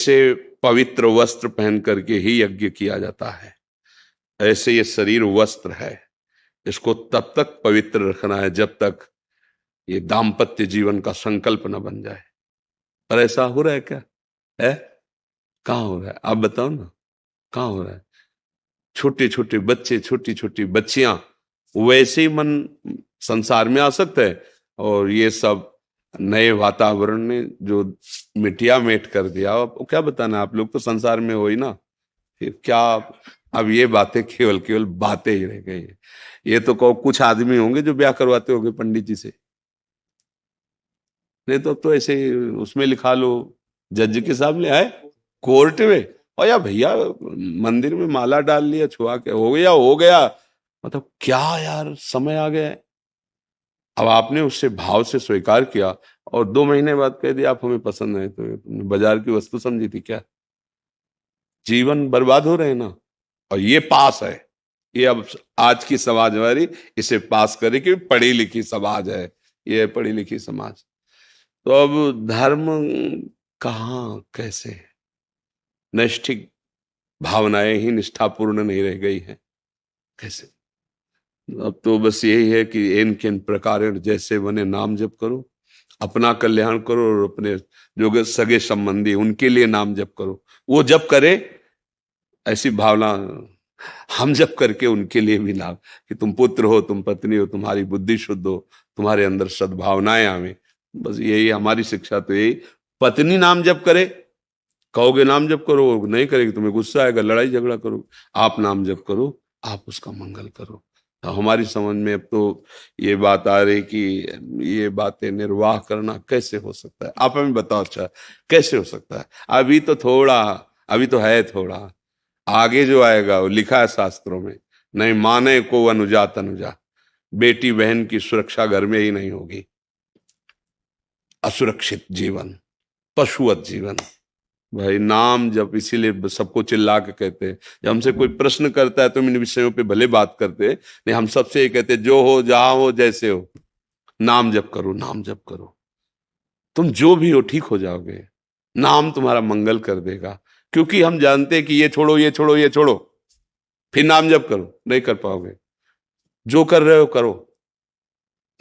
से पवित्र वस्त्र पहन करके ही यज्ञ किया जाता है, ऐसे ये शरीर वस्त्र है, इसको तब तक पवित्र रखना है जब तक ये दाम्पत्य जीवन का संकल्प न बन जाए। पर ऐसा हो रहा है क्या? है? कहाँ हो रहा है? आप बताओ ना, कहाँ हो रहा है? छोटे छोटे बच्चे, छोटी छोटी बच्चियां वैसे ही मन संसार में आसक्त है, और ये सब नए वातावरण ने जो मिटिया मेट कर दिया। अब क्या बताना, आप लोग तो संसार में हो ही ना, फिर क्या? अब ये बातें केवल केवल बातें ही रह गई है। ये तो कहो कुछ आदमी होंगे जो ब्याह करवाते होंगे पंडित जी से, नहीं तो अब तो ऐसे ही उसमें लिखा लो, जज के सामने आए, कोर्ट में, और या भैया मंदिर में माला डाल लिया, छुआ के हो गया हो गया। मतलब क्या यार, समय आ गया है। अब आपने उससे भाव से स्वीकार किया और 2 महीने बाद कह दिया आप हमें पसंद है, तो तुमने बाजार की वस्तु समझी थी क्या? जीवन बर्बाद हो रहे हैं ना। और ये पास है, ये अब आज की समाज हमारी इसे पास करे कि पढ़ी लिखी समाज है, ये पढ़ी लिखी समाज। तो अब धर्म कहाँ कैसे? नैष्ठिक भावनाएं ही निष्ठापूर्ण नहीं रह गई हैं, कैसे? अब तो बस यही है कि इन किन प्रकार जैसे बने नाम जप करो, अपना कल्याण करो, और अपने जो सगे संबंधी उनके लिए नाम जप करो। वो जप करे, ऐसी भावना हम जप करके उनके लिए भी लाभ, कि तुम पुत्र हो, तुम पत्नी हो, तुम्हारी बुद्धि शुद्ध हो, तुम्हारे अंदर सद्भावनाएं आवे। बस यही हमारी शिक्षा, तो यही। पत्नी नाम जप करे, कहोगे नाम जप करो, नहीं करेगी तुम्हें गुस्सा आएगा, लड़ाई झगड़ा करो। आप नाम जप करो, आप उसका मंगल करो। तो हमारी समझ में अब तो ये बात आ रही कि ये बातें निर्वाह करना कैसे हो सकता है? आप हमें बताओ, अच्छा कैसे हो सकता है? अभी तो थोड़ा, अभी तो है थोड़ा, आगे जो आएगा वो लिखा है शास्त्रों में, नहीं माने को अनुजा तनुजा, बेटी बहन की सुरक्षा घर में ही नहीं होगी। असुरक्षित जीवन, पशुवत जीवन। भाई नाम जब, इसीलिए सबको चिल्ला के कहते हैं, जब हमसे कोई प्रश्न करता है तो हम इन विषयों पे भले बात करते हैं, नहीं हम सबसे ये कहते हैं, जो हो जहां हो जैसे हो, नाम जप करो, नाम जप करो। तुम जो भी हो ठीक हो जाओगे, नाम तुम्हारा मंगल कर देगा। क्योंकि हम जानते हैं कि ये छोड़ो, ये छोड़ो, ये छोड़ो, फिर नाम जप करो, नहीं कर पाओगे। जो कर रहे हो करो,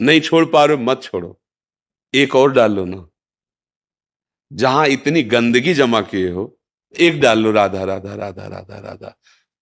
नहीं छोड़ पा रहे हो मत छोड़ो, एक और डाल लो ना। जहां इतनी गंदगी जमा किए हो, एक डाल लो, राधा राधा राधा राधा राधा,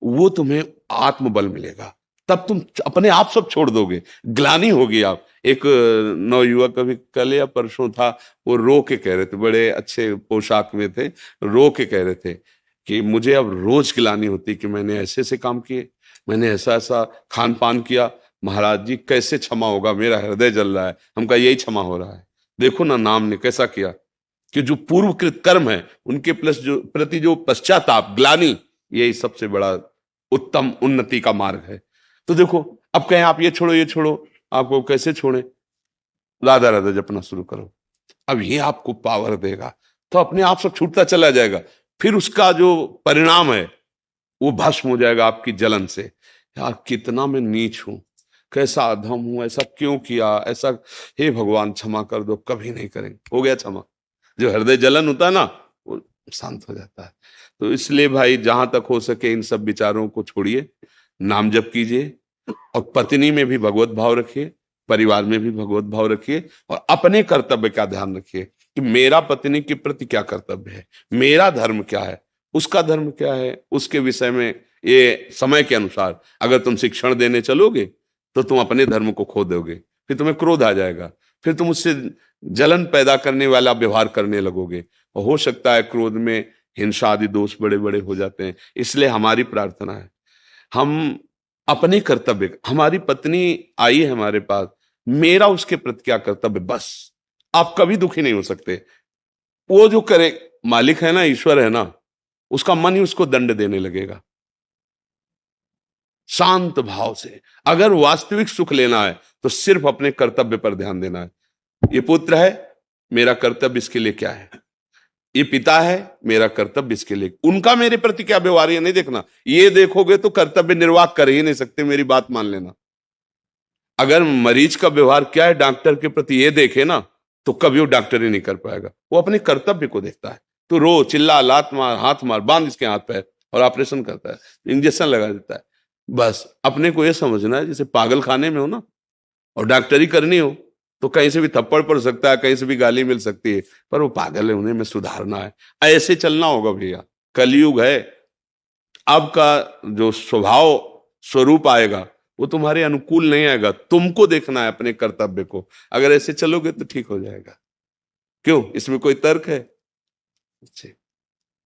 वो तुम्हें आत्मबल मिलेगा। तब तुम अपने आप सब छोड़ दोगे, ग्लानि होगी। आप एक नवयुवक अभी कल या परसों था, वो रो के कह रहे थे, बड़े अच्छे पोशाक में थे, रो के कह रहे थे कि मुझे अब रोज ग्लानि होती कि मैंने ऐसे ऐसे काम किए, मैंने ऐसा ऐसा खान पान किया, महाराज जी कैसे क्षमा होगा, मेरा हृदय जल रहा है। हम कहा यही क्षमा हो रहा है, देखो ना नाम ने कैसा किया, कि जो पूर्वकृत कर्म है उनके प्लस जो प्रति जो पश्चाताप, ग्लानि, यही सबसे बड़ा उत्तम उन्नति का मार्ग है। तो देखो, अब कहें आप ये छोड़ो, ये छोड़ो, आपको कैसे छोड़े? राधा राधा जपना शुरू करो, अब ये आपको पावर देगा, तो अपने आप सब छूटता चला जाएगा। फिर उसका जो परिणाम है वो भस्म हो जाएगा आपकी जलन से। यार कितना मैं नीच हूं, कैसा अधम हूं, ऐसा क्यों किया, ऐसा, हे भगवान क्षमा कर दो, कभी नहीं करेंगे, हो गया क्षमा। जो हृदय जलन होता है ना, वो शांत हो जाता है। तो इसलिए भाई जहां तक हो सके इन सब विचारों को छोड़िए, नाम जप कीजिए, और पत्नी में भी भगवत भाव रखिए, परिवार में भी भगवत भाव रखिए, और अपने कर्तव्य का ध्यान रखिए कि मेरा पत्नी के प्रति क्या कर्तव्य है, मेरा धर्म क्या है, उसका धर्म क्या है, उसके विषय में ये समय के अनुसार अगर तुम शिक्षण देने चलोगे तो तुम अपने धर्म को खो दोगे, फिर तुम्हें क्रोध आ जाएगा, फिर तुम उससे जलन पैदा करने वाला व्यवहार करने लगोगे, और हो सकता है क्रोध में हिंसा आदि दोष बड़े बड़े हो जाते हैं। इसलिए हमारी प्रार्थना है, हम अपने कर्तव्य, हमारी पत्नी आई है हमारे पास, मेरा उसके प्रति क्या कर्तव्य, बस। आप कभी दुखी नहीं हो सकते। वो जो करे, मालिक है ना, ईश्वर है ना, उसका मन ही उसको दंड देने लगेगा। शांत भाव से अगर वास्तविक सुख लेना है तो सिर्फ अपने कर्तव्य पर ध्यान देना है। ये पुत्र है, मेरा कर्तव्य इसके लिए क्या है, ये पिता है, मेरा कर्तव्य इसके लिए, उनका मेरे प्रति क्या व्यवहार है नहीं देखना। ये देखोगे तो कर्तव्य निर्वाह कर ही नहीं सकते, मेरी बात मान लेना। अगर मरीज का व्यवहार क्या है डॉक्टर के प्रति ये देखे ना, तो कभी वो डॉक्टर ही नहीं कर पाएगा। वो अपने कर्तव्य को देखता है, तो रो, चिल्ला, लात मार, हाथ मार, बांध इसके हाथ पैर, और ऑपरेशन करता है, इंजेक्शन लगा देता है। बस अपने को ये समझना है जैसे पागल खाने में हो ना, और डॉक्टरी करनी हो, तो कहीं से भी थप्पड़ पड़ सकता है, कहीं से भी गाली मिल सकती है, पर वो पागल है, उन्हें में सुधारना है। ऐसे चलना होगा भैया, कलयुग है। आपका जो स्वभाव स्वरूप आएगा वो तुम्हारे अनुकूल नहीं आएगा, तुमको देखना है अपने कर्तव्य को। अगर ऐसे चलोगे तो ठीक हो जाएगा। क्यों, इसमें कोई तर्क है? अच्छा।